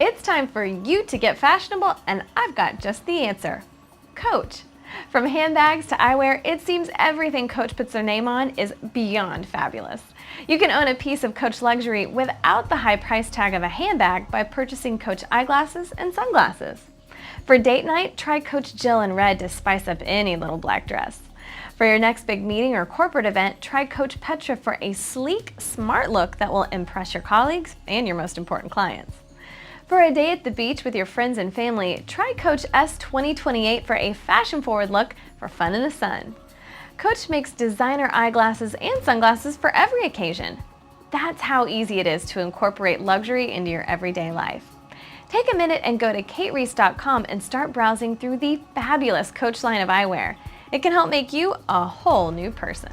It's time for you to get fashionable, and I've got just the answer. Coach. From handbags to eyewear, it seems everything Coach puts their name on is beyond fabulous. You can own a piece of Coach luxury without the high price tag of a handbag by purchasing Coach eyeglasses and sunglasses. For date night, try Coach Jill in red to spice up any little black dress. For your next big meeting or corporate event, try Coach Petra for a sleek, smart look that will impress your colleagues and your most important clients. For a day at the beach with your friends and family, try Coach S 2028 for a fashion-forward look for fun in the sun. Coach makes designer eyeglasses and sunglasses for every occasion. That's how easy it is to incorporate luxury into your everyday life. Take a minute and go to katereese.com and start browsing through the fabulous Coach line of eyewear. It can help make you a whole new person.